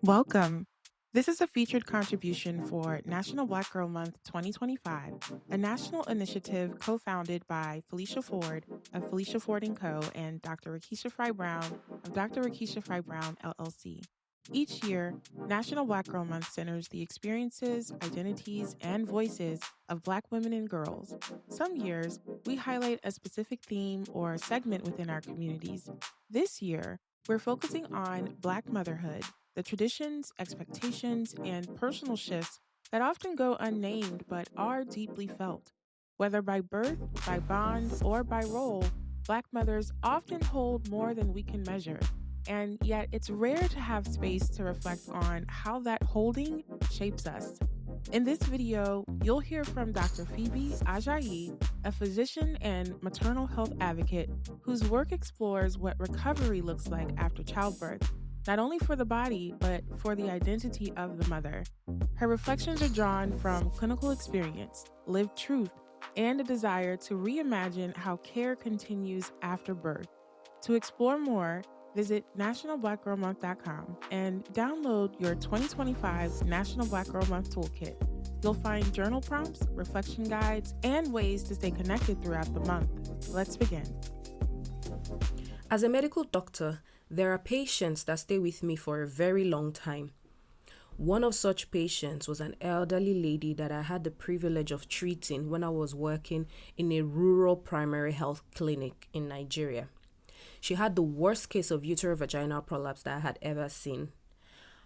Welcome. This is a featured contribution for National Black Girl Month 2025, a national initiative co-founded by Felicia Ford of Felicia Ford and Co. and Dr. Rikesha Fry Brown of Dr. Rikesha Fry Brown, LLC. Each year, National Black Girl Month centers the experiences, identities, and voices of Black women and girls. Some years, we highlight a specific theme or segment within our communities. This year, we're focusing on Black motherhood, the traditions, expectations, and personal shifts that often go unnamed but are deeply felt. Whether by birth, by bond, or by role, Black mothers often hold more than we can measure. And yet, it's rare to have space to reflect on how that holding shapes us. In this video, you'll hear from Dr. Phoebe Ajayi, a physician and maternal health advocate whose work explores what recovery looks like after childbirth, not only for the body, but for the identity of the mother. Her reflections are drawn from clinical experience, lived truth, and a desire to reimagine how care continues after birth. To explore more, visit nationalblackgirlmonth.com and download your 2025 National Black Girl Month Toolkit. You'll find journal prompts, reflection guides, and ways to stay connected throughout the month. Let's begin. As a medical doctor, there are patients that stay with me for a very long time. One of such patients was an elderly lady that I had the privilege of treating when I was working in a rural primary health clinic in Nigeria. She had the worst case of uterovaginal prolapse that I had ever seen.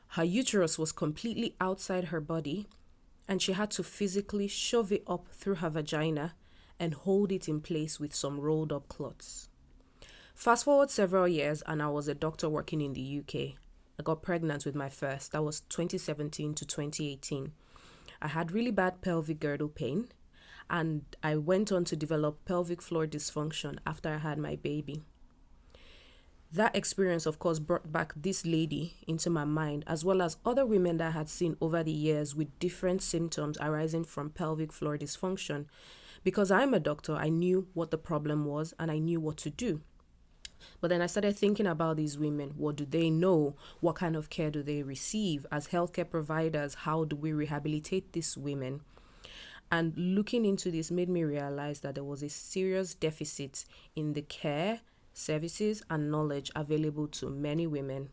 Her uterus was completely outside her body, and she had to physically shove it up through her vagina and hold it in place with some rolled up cloths. Fast forward several years, and I was a doctor working in the UK. I got pregnant with my first. That was 2017 to 2018. I had really bad pelvic girdle pain, and I went on to develop pelvic floor dysfunction after I had my baby. That experience, of course, brought back this lady into my mind, as well as other women that I had seen over the years with different symptoms arising from pelvic floor dysfunction. Because I'm a doctor, I knew what the problem was and I knew what to do. But then I started thinking about these women. What do they know? What kind of care do they receive? As healthcare providers, how do we rehabilitate these women? And looking into this made me realize that there was a serious deficit in the care, services, and knowledge available to many women.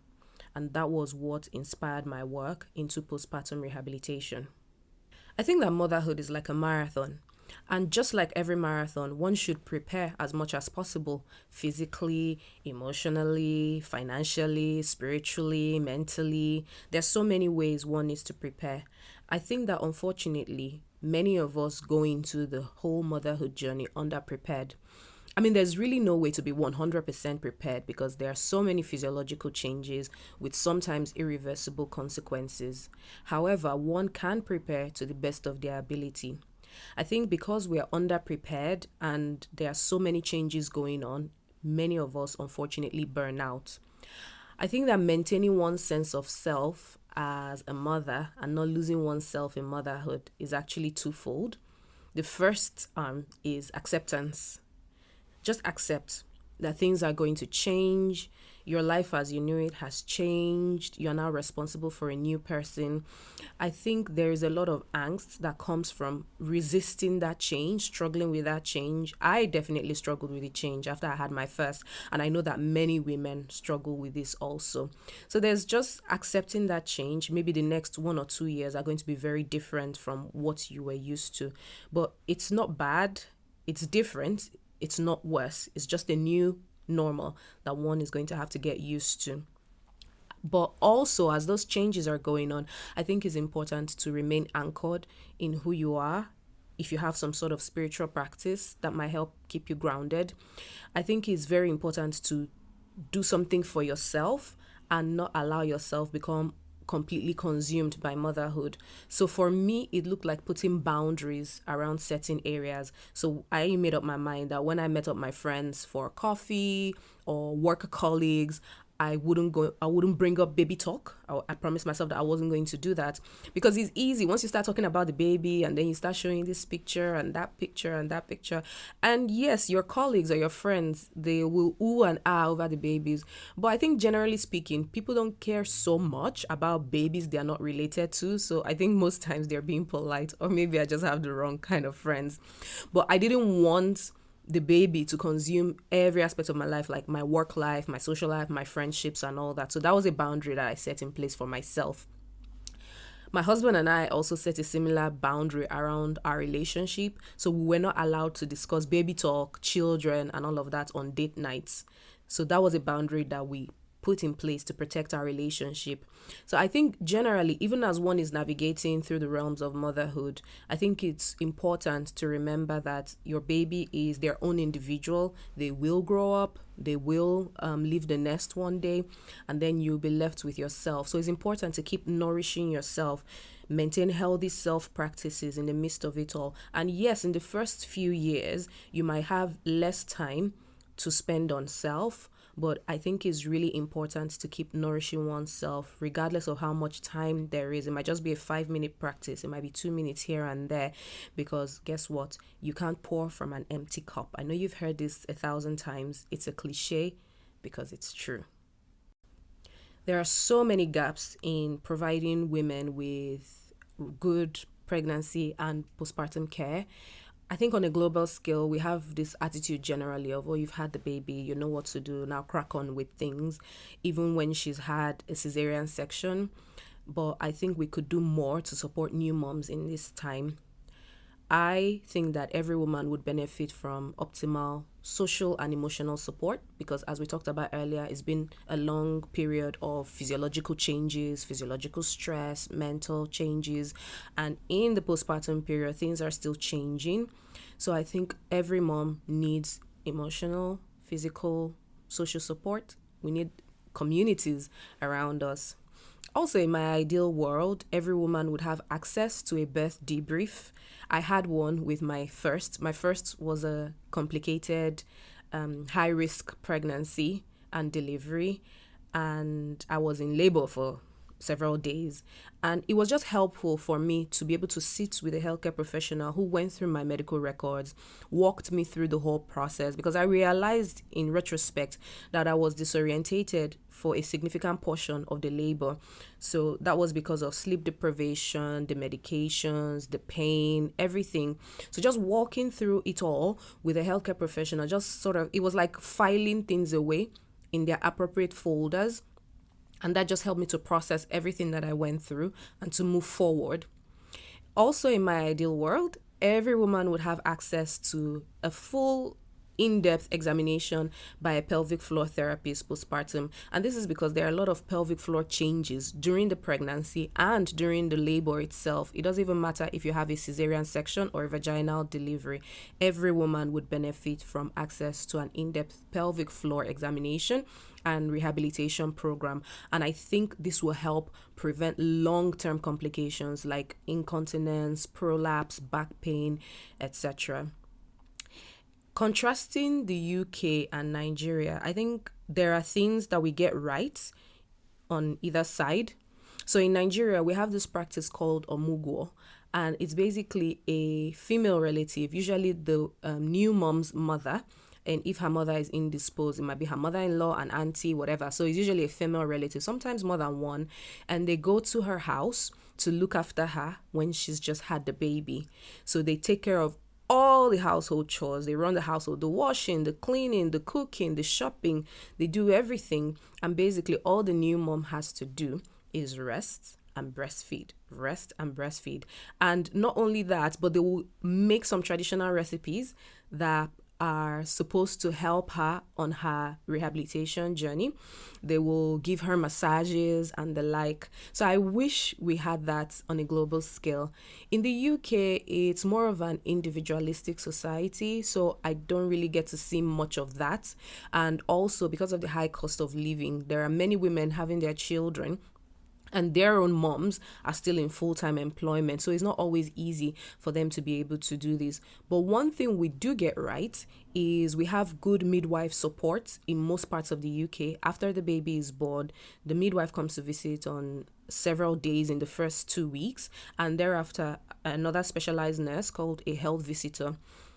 And that was what inspired my work into postpartum rehabilitation. I think that motherhood is like a marathon. And just like every marathon, one should prepare as much as possible, physically, emotionally, financially, spiritually, mentally. There's so many ways one needs to prepare. I think that unfortunately, many of us go into the whole motherhood journey underprepared. I mean, there's really no way to be 100% prepared because there are so many physiological changes with sometimes irreversible consequences. However, one can prepare to the best of their ability. I think because we are underprepared and there are so many changes going on, many of us unfortunately burn out. I think that maintaining one's sense of self as a mother and not losing oneself in motherhood is actually twofold. The first is acceptance. Just accept that things are going to change. Your life as you knew it has changed. You're now responsible for a new person. I think there is a lot of angst that comes from resisting that change, struggling with that change. I definitely struggled with the change after I had my first, and I know that many women struggle with this also. So there's just accepting that change. Maybe the next 1 or 2 years are going to be very different from what you were used to, but it's not bad. It's different. It's not worse. It's just a new normal that one is going to have to get used to. But also, as those changes are going on, I think it's important to remain anchored in who you are. If you have some sort of spiritual practice that might help keep you grounded, I think it's very important to do something for yourself and not allow yourself become completely consumed by motherhood. So for me, it looked like putting boundaries around certain areas. So I made up my mind that when I met up my friends for coffee or work colleagues, I wouldn't bring up baby talk. I promised myself that I wasn't going to do that, because it's easy once you start talking about the baby and then you start showing this picture and that picture and that picture. And yes, your colleagues or your friends, they will ooh and ah over the babies. But I think generally speaking, people don't care so much about babies they are not related to. So I think most times they're being polite, or maybe I just have the wrong kind of friends. But I didn't want the baby to consume every aspect of my life, like my work life, my social life, my friendships, and all that. So that was a boundary that I set in place for myself. My husband and I also set a similar boundary around our relationship. So we were not allowed to discuss baby talk, children, and all of that on date nights. So that was a boundary that we put in place to protect our relationship. So I think generally, even as one is navigating through the realms of motherhood, I think it's important to remember that your baby is their own individual. They will grow up, they will leave the nest one day, and then you'll be left with yourself. So it's important to keep nourishing yourself, maintain healthy self practices in the midst of it all. And yes, in the first few years, you might have less time to spend on self, but I think it's really important to keep nourishing oneself regardless of how much time there is. It might just be a 5-minute practice, it might be 2 minutes here and there, because guess what? You can't pour from an empty cup. I know you've heard this 1,000 times. It's a cliche because it's true. There are so many gaps in providing women with good pregnancy and postpartum care. I think on a global scale, we have this attitude generally of, oh, you've had the baby, you know what to do, now crack on with things, even when she's had a cesarean section. But I think we could do more to support new moms in this time. I think that every woman would benefit from optimal social and emotional support, because as we talked about earlier, it's been a long period of physiological changes, physiological stress, mental changes, and in the postpartum period, things are still changing. So I think every mom needs emotional, physical, social support. We need communities around us. Also, in my ideal world, every woman would have access to a birth debrief. I had one with my first. My first was a complicated, high-risk pregnancy and delivery, and I was in labor for several days. And it was just helpful for me to be able to sit with a healthcare professional who went through my medical records, walked me through the whole process, because I realized in retrospect that I was disorientated for a significant portion of the labor. So that was because of sleep deprivation, the medications, the pain, everything. So just walking through it all with a healthcare professional, just sort of, it was like filing things away in their appropriate folders. And that just helped me to process everything that I went through and to move forward. Also, in my ideal world, every woman would have access to a full in-depth examination by a pelvic floor therapist postpartum. And this is because there are a lot of pelvic floor changes during the pregnancy and during the labor itself. It doesn't even matter if you have a cesarean section or a vaginal delivery. Every woman would benefit from access to an in-depth pelvic floor examination and rehabilitation program. And I think this will help prevent long-term complications like incontinence, prolapse, back pain, etc. Contrasting the UK and Nigeria, I think there are things that we get right on either side. So in Nigeria, we have this practice called omugwo, and it's basically a female relative, usually the new mom's mother. And if her mother is indisposed, it might be her mother-in-law, an auntie, whatever. So it's usually a female relative, sometimes more than one. And they go to her house to look after her when she's just had the baby. So they take care of all the household chores. They run the household, the washing, the cleaning, the cooking, the shopping. They do everything. And basically all the new mom has to do is rest and breastfeed. Rest and breastfeed. And not only that, but they will make some traditional recipes that are supposed to help her on her rehabilitation journey. They will give her massages and the like. So I wish we had that on a global scale. In the UK, it's more of an individualistic society, so I don't really get to see much of that. And also because of the high cost of living, there are many women having their children and their own moms are still in full-time employment, so it's not always easy for them to be able to do this. But one thing we do get right is we have good midwife support in most parts of the UK. After the baby is born, the midwife comes to visit on several days in the first 2 weeks, and thereafter another specialized nurse called a health visitor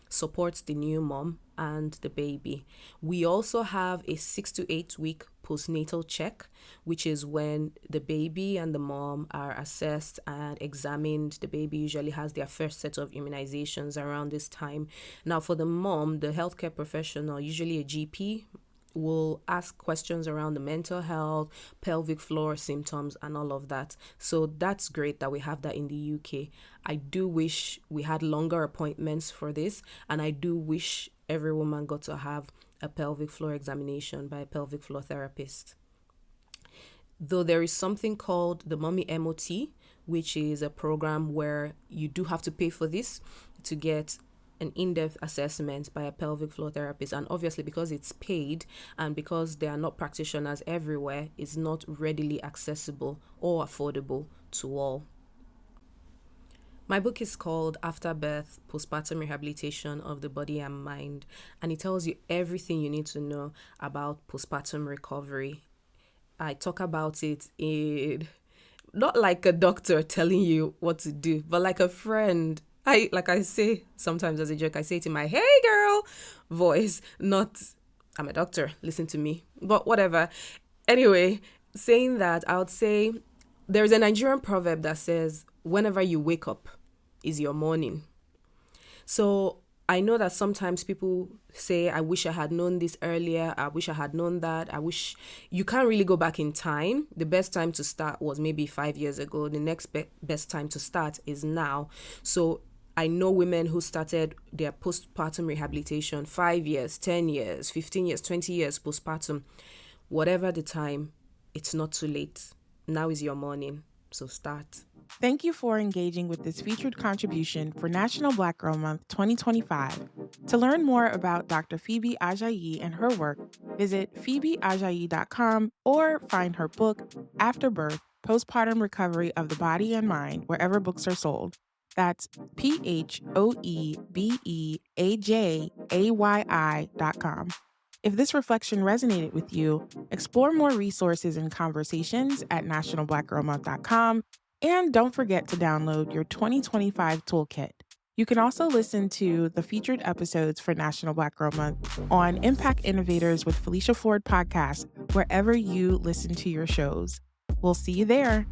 supports the new mom and the baby. We also have a 6 to 8 week postnatal check, which is when the baby and the mom are assessed and examined. The baby usually has their first set of immunizations around this time. Now, for the mom, the healthcare professional, usually a GP, will ask questions around the mental health, pelvic floor symptoms, and all of that. So that's great that we have that in the UK. I do wish we had longer appointments for this, and I do wish every woman got to have a pelvic floor examination by a pelvic floor therapist. Though there is something called the Mommy MOT, which is a program where you do have to pay for this to get an in-depth assessment by a pelvic floor therapist, and obviously because it's paid and because there are not practitioners everywhere, it's not readily accessible or affordable to all. My book is called After Birth, Postpartum Rehabilitation of the Body and Mind, and it tells you everything you need to know about postpartum recovery. I talk about it in not like a doctor telling you what to do, but like a friend. I say sometimes as a joke, I say it in my "hey girl" voice, not "I'm a doctor, listen to me," but whatever. Anyway, saying that, I would say there's a Nigerian proverb that says, whenever you wake up is your morning. So I know that sometimes people say, I wish I had known this earlier. I wish I had known that. I wish you can't really go back in time. The best time to start was maybe 5 years ago. The next best time to start is now. So I know women who started their postpartum rehabilitation 5 years, 10 years, 15 years, 20 years postpartum. Whatever the time, it's not too late. Now is your morning, so start. Thank you for engaging with this featured contribution for National Black Girl Month 2025. To learn more about Dr. Phoebe Ajayi and her work, visit phoebeajayi.com or find her book, After Birth, Postpartum Recovery of the Body and Mind, wherever books are sold. That's PHOEBEAJAYI.com. If this reflection resonated with you, explore more resources and conversations at nationalblackgirlmonth.com, and don't forget to download your 2025 Toolkit. You can also listen to the featured episodes for National Black Girl Month on Impact Innovators with Felicia Ford podcast, wherever you listen to your shows. We'll see you there.